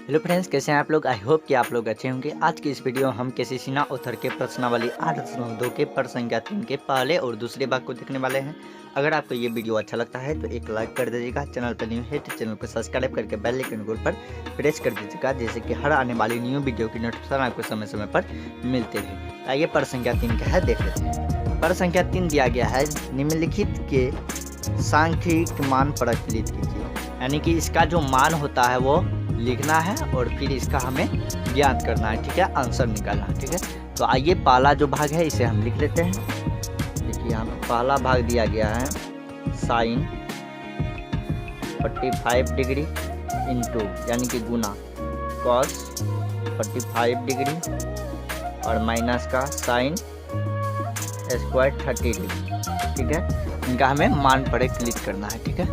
Hello friends, कैसे हैं आप लोग। आई होप कि आप लोग अच्छे होंगे। आज की इस वीडियो में हम केसी सिन्हा ऑथर के प्रश्नावली 8.2 के पर संख्या 3 के पहले और दूसरे भाग को देखने वाले हैं। अगर आपको ये वीडियो अच्छा लगता है तो एक लाइक कर दीजिएगा। चैनल पर न्यू है तो चैनल को सब्सक्राइब करके बेल आइकन पर प्रेस कर दीजिएगा, जैसे कि हर आने वाली न्यू वीडियो की नोटिफिकेशन आपको समय समय पर मिलते रहे। आइए पर संख्या 3 का है देख लेते हैं। पर संख्या 3 दिया गया है, निम्नलिखित के सांख्यिक मान प्रकलित कीजिए। यानी कि इसका जो मान होता है वो लिखना है और फिर इसका हमें ज्ञात करना है, ठीक है, आंसर निकालना है, ठीक है। तो आइए पहला जो भाग है इसे हम लिख लेते हैं। देखिए यहाँ पे पहला भाग दिया गया है साइन 45 डिग्री इंटू यानी कि गुना कॉस 45 डिग्री और माइनस का साइन स्क्वायर 30 डिग्री, ठीक है। इनका हमें मान पर क्लिक करना है, ठीक है।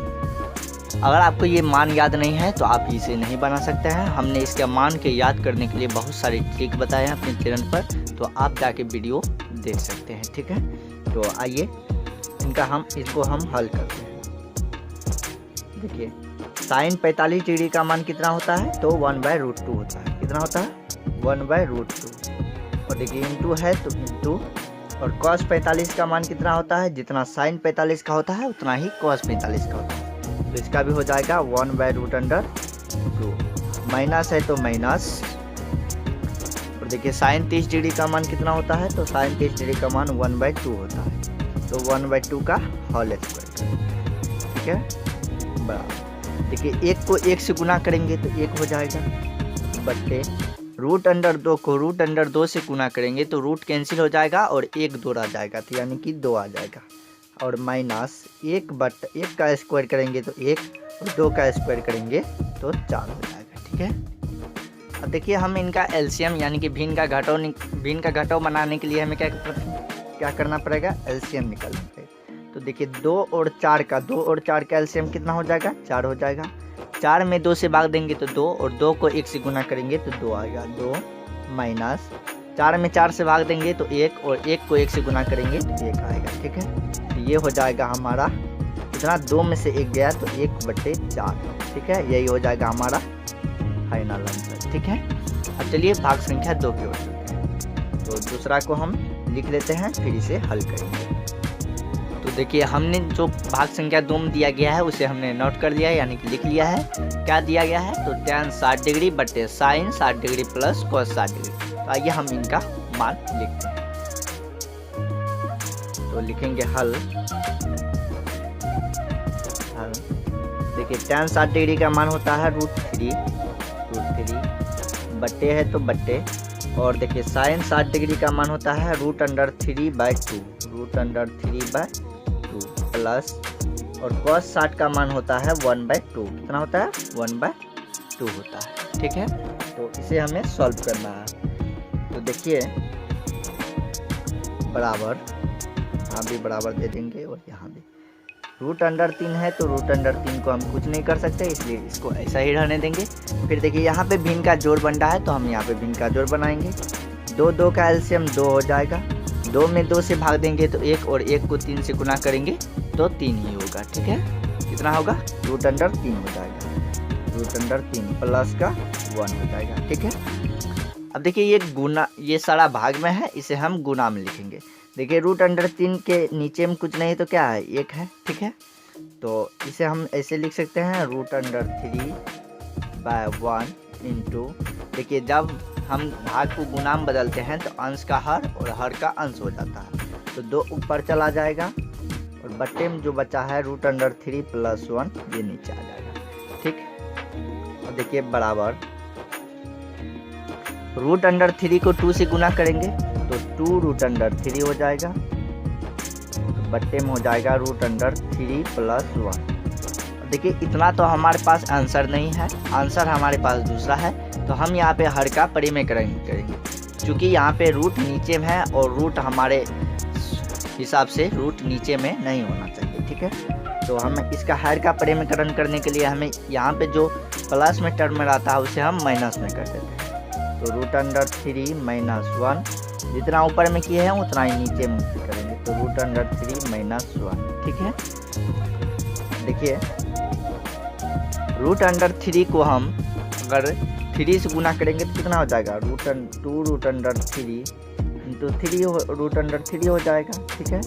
अगर आपको ये मान याद नहीं है तो आप इसे नहीं बना सकते हैं। हमने इसके मान के याद करने के लिए बहुत सारे ट्रिक बताए हैं अपने चैनल पर, तो आप जाके वीडियो देख सकते हैं, ठीक है। तो आइए इसको हम हल करते हैं। देखिए साइन 45 डिग्री का मान कितना होता है, तो 1/√2 होता है। कितना होता है, 1/√2। और देखिए इंटू है तो इंटू, और cos 45 का मान कितना होता है, जितना साइन 45 का होता है उतना ही cos 45 का होता है। तो इसका भी हो जाएगा 1/√2। माइनस है तो माइनस, और देखिए साइन 30 डिग्री का मान कितना होता है, तो साइन 30 डिग्री का मान 1/2 होता है। तो 1/2 का होल स्क्वायर, ठीक है, बराबर। देखिए एक को एक से गुना करेंगे तो एक हो जाएगा, बट्टे √2 को √2 से गुना करेंगे तो रूट कैंसिल हो जाएगा और एक 2 रह जाएगा, तो यानी कि 2 आ जाएगा। और माइनस 1/1 का स्क्वायर करेंगे तो 1, और 2 का स्क्वायर करेंगे तो 4 हो जाएगा, ठीक है। अब देखिए हम इनका एलसीएम यानी कि भिन्न का घटाव बनाने के लिए हमें क्या करना पड़ेगा, एलसीएम निकालना पड़ेगा। तो देखिए 2 और 4 का एलसीएम कितना हो जाएगा, 4 हो जाएगा। 4 में 2 से भाग देंगे तो 2, और 2 को 1 से गुना करेंगे तो 2 आएगा, 2 माइनस 4 में 4 से भाग देंगे तो 1, और 1 को 1 से गुना करेंगे तो 1 आएगा, ठीक है। तो ये हो जाएगा हमारा इतना, 2 में से 1 गया तो 1/4, ठीक है। यही हो जाएगा हमारा फाइनल आंसर, ठीक है। अब चलिए भाग संख्या 2 की ओर चलते हैं। तो दूसरा को हम लिख लेते हैं, फिर इसे हल करेंगे। तो देखिए हमने जो भाग संख्या 2 में दिया गया है उसे हमने नोट कर लिया है, यानी कि लिख लिया है। क्या दिया गया है, तो tan 60 डिग्री बटे sine 60 degree plus cos 60 degree. तो आइए हम इनका मान लिखते हैं। तो लिखेंगे हल। देखिए tan 60 डिग्री का मान होता है √3, बट्टे है तो बट्टे, और देखिए साइन 60 डिग्री का मान होता है √3/2 प्लस, और cos 60 का मान होता है 1/2। कितना होता है, 1/2 होता है, ठीक है। तो इसे हमें सॉल्व करना है। तो देखिए बराबर, यहाँ भी बराबर दे देंगे और यहाँ भी √3 है तो √3 को हम कुछ नहीं कर सकते, इसलिए इसको ऐसा ही रहने देंगे। फिर देखिए यहाँ पे भिन्न का जोड़ बन रहा है तो हम यहाँ पे भिन्न का जोड़ बनाएंगे। 2 का एलसीएम 2 हो जाएगा। 2 में 2 से भाग देंगे तो 1, और 1 को 3 से गुना करेंगे तो 3 ही होगा, ठीक है। कितना होगा, √3 हो जाएगा। √3 प्लस का 1 हो जाएगा, ठीक है। अब देखिए ये सारा भाग में है, इसे हम गुना में लिखेंगे। देखिए √3 के नीचे में कुछ नहीं तो क्या है, 1 है, ठीक है। तो इसे हम ऐसे लिख सकते हैं √3/1 इंटू, देखिए जब हम भाग को गुना में बदलते हैं तो अंश का हर और हर का अंश हो जाता है, तो 2 ऊपर चला जाएगा, और बट्टे में जो बचा है √3 प्लस 1 ये नीचे आ जाएगा, ठीक। और देखिए बराबर √3 को 2 से गुना करेंगे तो 2√3 हो जाएगा, तो बट्टे में हो जाएगा √3 प्लस 1। देखिए इतना तो हमारे पास आंसर नहीं है, आंसर हमारे पास दूसरा है। तो हम यहाँ पे हर का परिमेय करेंगे, क्योंकि यहाँ पे रूट नीचे में है और रूट हमारे हिसाब से रूट नीचे में नहीं होना चाहिए, ठीक है। तो हम इसका हर का परिमेयकरण करने के लिए हमें यहाँ पे जो प्लस में टर्म में रहता है उसे हम माइनस में कर देते हैं। तो √3 - 1 जितना ऊपर में किए हैं उतना ही नीचे में करेंगे, तो √3 - 1, ठीक है। देखिए √3 को हम अगर 3 से गुना करेंगे तो कितना हो जाएगा, टू रूट अंडर 3 इंटू 3 हो जाएगा। ठीक है,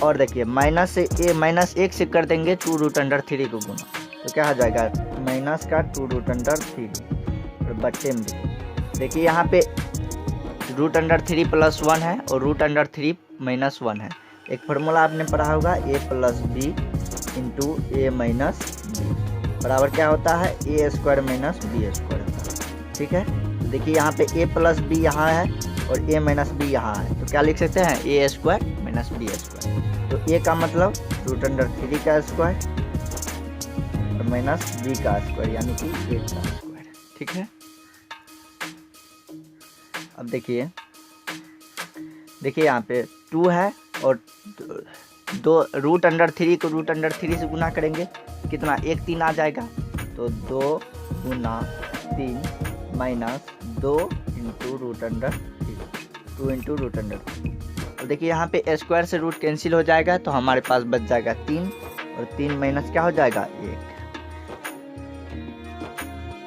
और देखिए -1 से कर देंगे 2 रूट अंडर 3 को गुना, तो क्या हो जाएगा माइनस का 2 रूट अंडर 3 और बट्टे में देखिए यहाँ पे रूट अंडर 3 प्लस 1 है और रूट अंडर 3 माइनस 1 है। एक फार्मूला आपने पढ़ा होगा a plus B into A minus B बराबर क्या होता है, A square minus B square होता है। ठीक है, तो देखिए यहाँ पे a प्लस बी यहाँ है और a माइनस बी यहाँ है, तो क्या लिख सकते हैं ए स्क्वायर माइनस बी स्क्वायर। तो a का मतलब रूट अंडर 3 का स्क्वायर और माइनस बी का स्क्वायर यानी कि 8 का स्क्वायर। ठीक है, अब देखिए यहाँ पे 2 है और 2 रूट अंडर 3 को रूट अंडर 3 से गुना करेंगे कितना, 1 3 आ जाएगा, तो 2 गुना 3 minus 2 into root under 3, 2 into root under 3। अब देखिए यहाँ पे स्क्वायर से रूट कैंसिल हो जाएगा तो हमारे पास बच जाएगा 3 और 3 माइनस क्या हो जाएगा 1।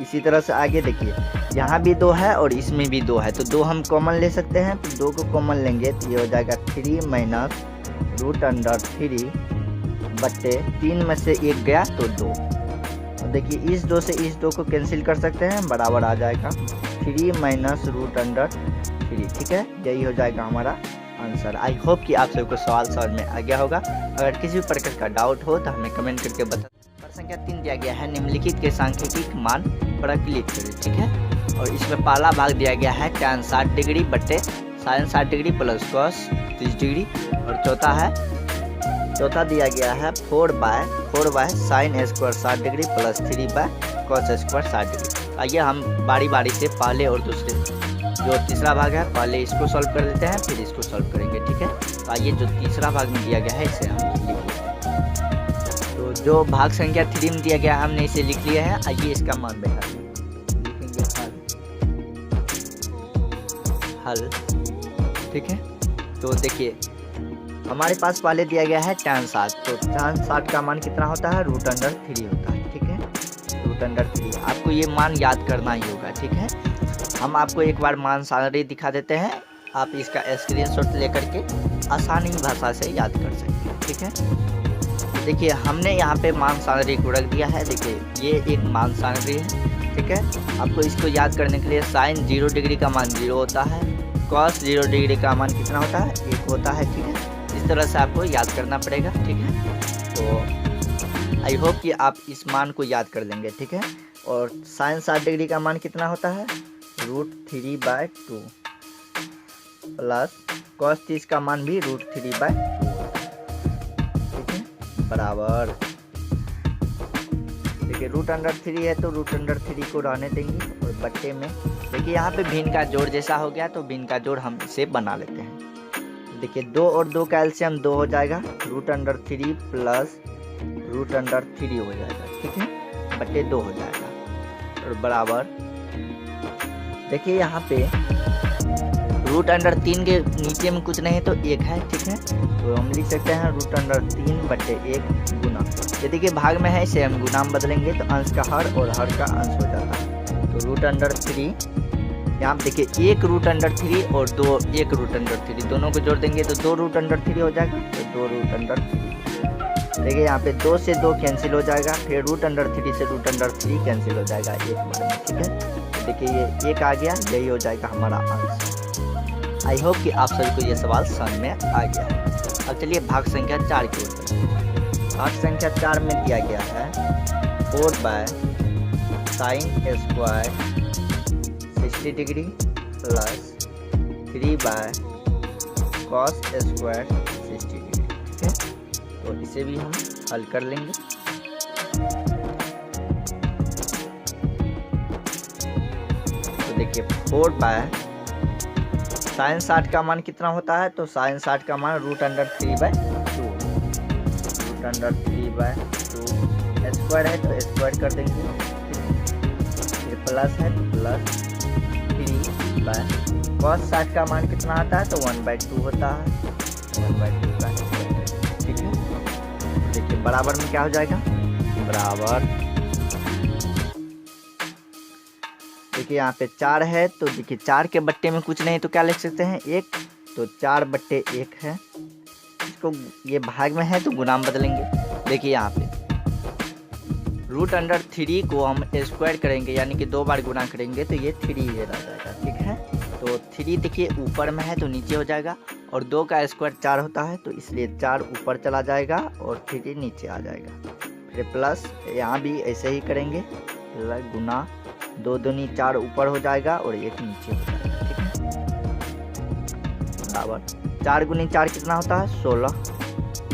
इसी तरह से आगे देखिए यहाँ भी 2 है और इसमें भी 2 है, तो 2 हम कॉमन ले सकते हैं, तो 2 को कॉमन लेंगे तो ये हो जाएगा 3 माइनस रूट अंडर 3 बट्टे 3 में से 1 गया तो 2। तो देखिए इस 2 से इस 2 को कैंसिल कर सकते हैं, बराबर आ जाएगा 3 माइनस रूट अंडर 3। ठीक है, यही हो जाएगा हमारा आंसर। आई होप कि आप सबको सवाल समझ में आ गया होगा। अगर किसी भी प्रकार का डाउट हो तो हमें कमेंट करके बता। संख्या 3 दिया गया है, निम्नलिखित के सांख्यिकीय मान पर क्लिक करें। ठीक है, और इसमें पहला भाग दिया गया है tan 60 डिग्री बट्टे sin 60 degree plus cos 30 degree, और चौथा दिया गया है 4 by sin square 60 degree plus 3 by cos square 60 degree. आइए हम बारी बारी से पहले और दूसरे जो तीसरा भाग है पहले इसको सॉल्व कर लेते हैं, फिर इसको सॉल्व करेंगे। ठीक है, तो आइए जो तीसरा भाग में दिया गया है इसे हम लिख लेते हैं। तो जो भाग संख्या 3 में दिया गया है हमने इसे लिख लिया है। आइए इसका मान बैठा लिखेंगे हल। ठीक है, तो देखिए हमारे पास पहले दिया गया है tan 60, तो tan 60 का मान कितना होता है, रूट अंडर 3 होता है। ठीक है, रूट अंडर 3 आपको ये मान याद करना ही होगा। ठीक है, हम आपको एक बार मान सारणी दिखा देते हैं, आप इसका स्क्रीनशॉट लेकर के आसानी भाषा से याद कर सकते हैं। ठीक है, देखिए हमने यहाँ पे मान सारणी को रख दिया है। देखिए ये एक मान सारणी है। ठीक है, आपको इसको याद करने के लिए साइन 0 डिग्री का मान 0 होता है, कॉस 0 डिग्री का मान कितना होता है, 1 होता है। ठीक है, इस तरह से आपको याद करना पड़ेगा। ठीक है, तो आई होप कि आप इस मान को याद कर लेंगे। ठीक है, और साइन 60 डिग्री का मान कितना होता है, √3/2 प्लस कॉस 30 का मान भी √3/2। ठीक है, बराबर देखिए रूट अंडर 3 है तो रूट अंडर 3 को रहने देंगे और बट्टे में देखिए यहाँ पे भिन्न का जोड़ जैसा हो गया, तो भिन्न का जोड़ हम इसे बना लेते हैं। देखिए 2 और 2 का एलसीएम 2 हो जाएगा, root under 3 plus root under 3 हो जाएगा। ठीक है, बट्टे 2 हो जाएगा और बराबर देखिए यहाँ पे रूट अंडर 3 के नीचे में कुछ नहीं तो 1 है। ठीक है, तो हम लिख सकते हैं रूट अंडर 3/1 गुना। ये देखिए भाग में है, इसे हम गुना में बदलेंगे तो अंश का हर और हर का अंश हो जाता है। तो रूट अंडर 3 यहाँ पे देखिए 1 रूट अंडर 3 और 1 रूट अंडर 3 दोनों को जोड़ देंगे तो 2 रूट अंडर 3 हो जाएगा, तो 2 रूट अंडर 3। देखिए यहाँ पे 2 से 2 कैंसिल हो जाएगा, फिर रूट अंडर 3 से रूट अंडर 3 कैंसिल हो जाएगा एक बार में। ठीक है, तो देखिए ये 1 आ गया, यही हो जाएगा हमारा आंसर। आई होप कि आप सभी को ये सवाल समझ में आ गया है। अब चलिए भाग संख्या 4 की ओर बढ़ते हैं। भाग संख्या 4 में दिया गया है 4 by sine square 60 degree plus 3 by cos square 60 degree. ठीक है, तो इसे भी हम हल कर लेंगे। तो देखिए 4 बाय साइन 60 का मान कितना होता है, तो साइन 60 का मान root under 3/2, root under 3/2 square है तो स्क्वायर कर देंगे, फिर प्लस है तो प्लस 3 बाय कॉस 60 का मान कितना आता है, तो 1/2 होता है, 1/2 का स्क्वायर। ठीक है, तो देखिए बराबर में क्या हो जाएगा, बराबर देखिए यहाँ पे 4 है तो देखिए 4 के बट्टे में कुछ नहीं तो क्या लिख सकते हैं 1, तो 4/1 है। इसको ये भाग में है तो गुना में बदलेंगे। देखिए यहाँ पे √3 को हम स्क्वायर करेंगे यानी कि 2 बार गुना करेंगे तो ये 3 ये रह जाएगा, ठीक है। तो 3 देखिए ऊपर में है तो नीचे हो जाएगा, और 2 का स्क्वायर 4 होता है तो इसलिए 4 ऊपर चला जाएगा और 3 नीचे आ जाएगा। फिर प्लस यहाँ भी ऐसे ही करेंगे, गुना 2 दूनी 4 ऊपर हो जाएगा और 1 नीचे हो जाएगा, ठीक है। बराबर 4 गुनी 4 कितना होता है 16,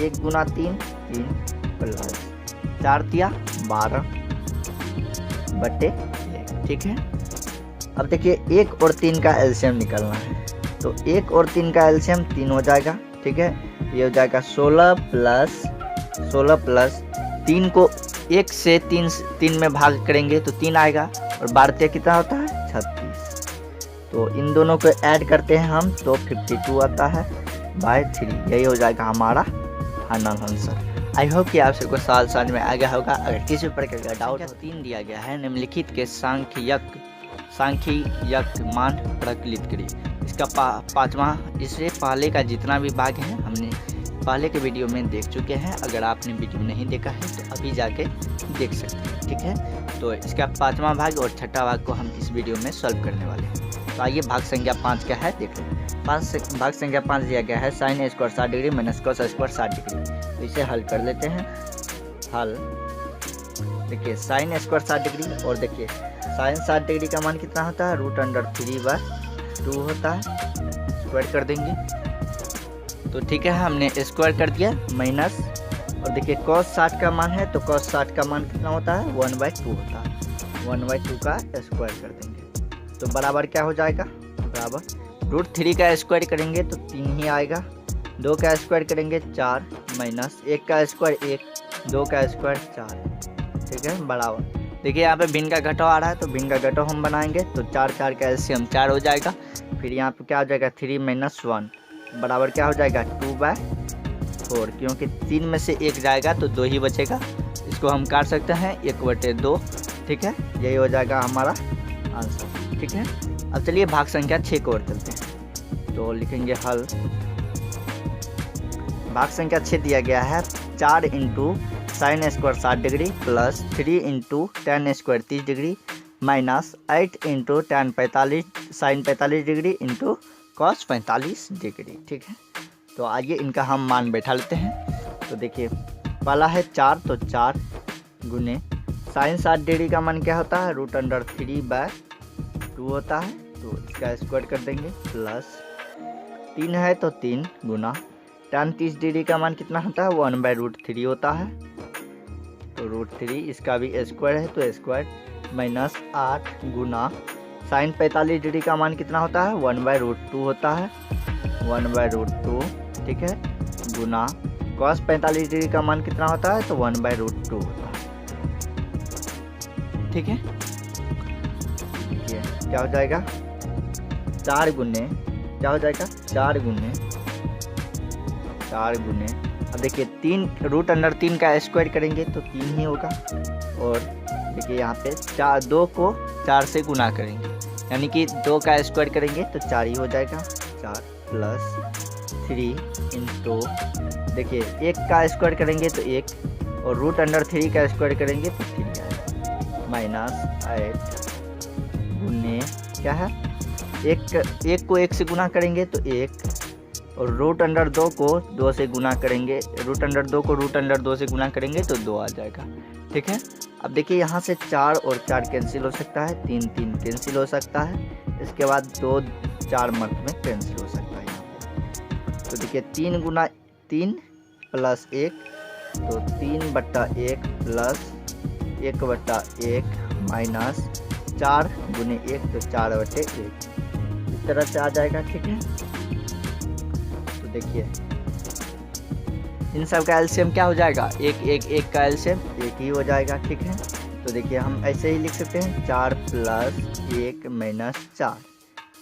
1 गुना 3 प्लस 4 तिया 12/1, ठीक है। अब देखिए 1 और 3 का एलसीएम निकालना है, तो 1 और 3 का एलसीएम 3 हो जाएगा, ठीक है। ये हो जाएगा 16 प्लस 3 को 1 से 3 में भाग करेंगे तो 3 आएगा, और 12 कितना होता है 36। तो इन दोनों को ऐड करते हैं हम तो 52 आता है बाय 3। यही हो जाएगा हमारा फाइनल आंसर। आई होप कि आप सबको सवाल समझ में आ गया होगा। अगर किसी प्रकार का डाउट 3 दिया गया है, निम्नलिखित के सांख्यिक मान प्रकलित करिए। इसका 5वां, इससे पहले का जितना भी भाग है हमने पहले के वीडियो में देख चुके हैं। अगर आपने वीडियो नहीं देखा है तो अभी जाके देख सकते हैं, ठीक है। तो इसका 5वां भाग और 6ठा भाग को हम इस वीडियो में सॉल्व करने वाले हैं। तो आइए भाग संख्या 5 क्या है देख लें। भाग संख्या 5 दिया गया है sin² 60 degree minus cos² 60 degree. तो इसे हल कर लेते हैं। हल देखिए sin² 60 डिग्री, और देखिए sin 60 डिग्री का मान कितना होता है √3/2 होता है, स्क्वायर कर देंगे तो ठीक है, हमने स्क्वायर कर दिया माइनस। और देखिए cos 60 का मान है तो cos 60 का मान कितना होता है 1/2 होता है, 1/2 का स्क्वायर कर देंगे तो बराबर क्या हो जाएगा, बराबर √3 का स्क्वायर करेंगे तो 3 ही आएगा, 2 का स्क्वायर करेंगे 4 माइनस 1 का स्क्वायर 1, 2 का स्क्वायर 4, ठीक है, बराबर। देखिए यहाँ पे भिन्न का घटाव आ रहा है तो भिन्न का घटाव हम बनाएंगे तो 4 का एलसीएम 4 हो जाएगा। फिर यहाँ पे क्या हो जाएगा 3 - 1 बराबर क्या हो जाएगा 2/4, क्योंकि 3 में से 1 जाएगा तो 2 ही बचेगा। इसको हम काट सकते हैं 1/2, ठीक है। यही हो जाएगा हमारा आंसर, ठीक है। अब चलिए भाग संख्या 6 को और चलते हैं तो लिखेंगे हल। भाग संख्या 6 दिया गया है 4 × sin² 60 degree plus 3 × tan² 30 degree minus 8 × tan 45 sin 45 degree × cos 45 degree, ठीक है। तो आइए इनका हम मान बैठा लेते हैं। तो देखिए पहला है 4, तो 4 गुने sin 60 डिग्री का मान क्या होता है √3/2 होता है, तो इसका स्क्वायर कर देंगे प्लस 3 है तो 3 गुना tan 30 डिग्री का मान कितना होता है 1/√3 होता है, तो √3 इसका भी स्क्वायर है तो स्क्वायर माइनस 8 गुना sin 45 डिग्री का मान कितना होता है 1/√2 होता है, 1/√2, ठीक है, गुना cos 45 डिग्री का मान कितना होता है तो 1/√2 होता है, ठीक है। ये क्या हो जाएगा 4 गुने क्या हो जाएगा 4 गुने अब देखिए 3 √3 का स्क्वायर करेंगे तो 3 ही होगा, और देखिए यहाँ पे 2 को 4 से गुना करेंगे यानी कि 2 का स्क्वायर करेंगे तो 4 ही हो जाएगा, 4 प्लस 3 × देखिए 1 का स्क्वायर करेंगे तो 1, और √3 का स्क्वायर करेंगे तो 3 आएगा, माइनस 8 गुने क्या है 1 को 1 से गुना करेंगे तो 1, और √2 को 2 से गुना करेंगे, √2 को √2 से गुना करेंगे तो 2 आ जाएगा, ठीक है। अब देखिए यहाँ से 4 और 4 कैंसिल हो सकता है, 3 कैंसिल हो सकता है, इसके बाद 2 4 मत में कैंसिल हो सकता है यहाँ पे। तो देखिए 3 गुना 3 प्लस 1 तो 3/1 प्लस 1/1 माइनस 4 गुने 1 तो 4/1 इस तरह से आ जाएगा, ठीक है। देखिए इन सब का एलसीएम क्या हो जाएगा 1 का एलसीएम 1 ही हो जाएगा, ठीक है। तो देखिए हम ऐसे ही लिख सकते हैं 4 + 1 - 4,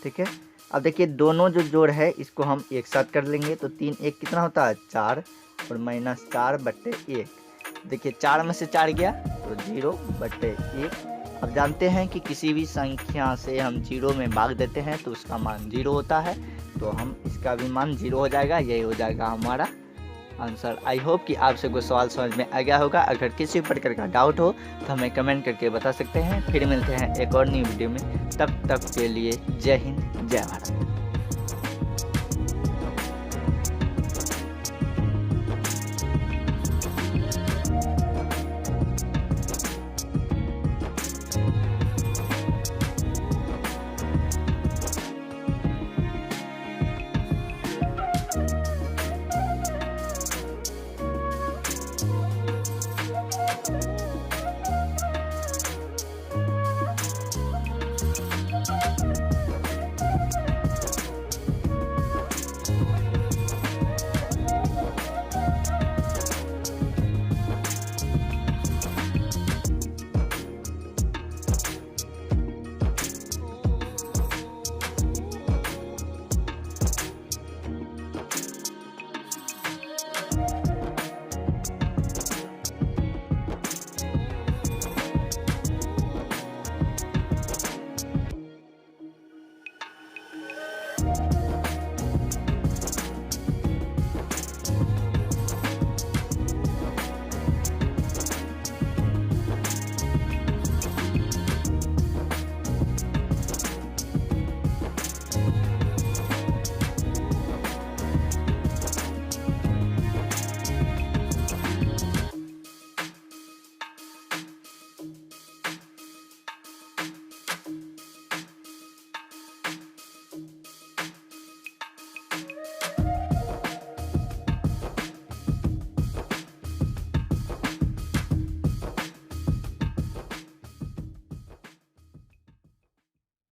ठीक है। अब देखिए दोनों जो जोड़ है इसको हम एक साथ कर लेंगे तो 3 1 कितना होता है 4 और -4/1। देखिए 4 में से 4 गया तो 0/1 अब जानते हैं कि किसी भी संख्या से हम 0 में भाग देते हैं तो उसका मान 0 होता है, तो हम इसका भी मान 0 हो जाएगा। यही हो जाएगा हमारा आंसर। आई होप कि आप सबको सवाल समझ में आ गया होगा। अगर किसी प्रकार का डाउट हो तो हमें कमेंट करके बता सकते हैं। फिर मिलते हैं एक और नई वीडियो में, तब तक के लिए जय हिंद जय भारत।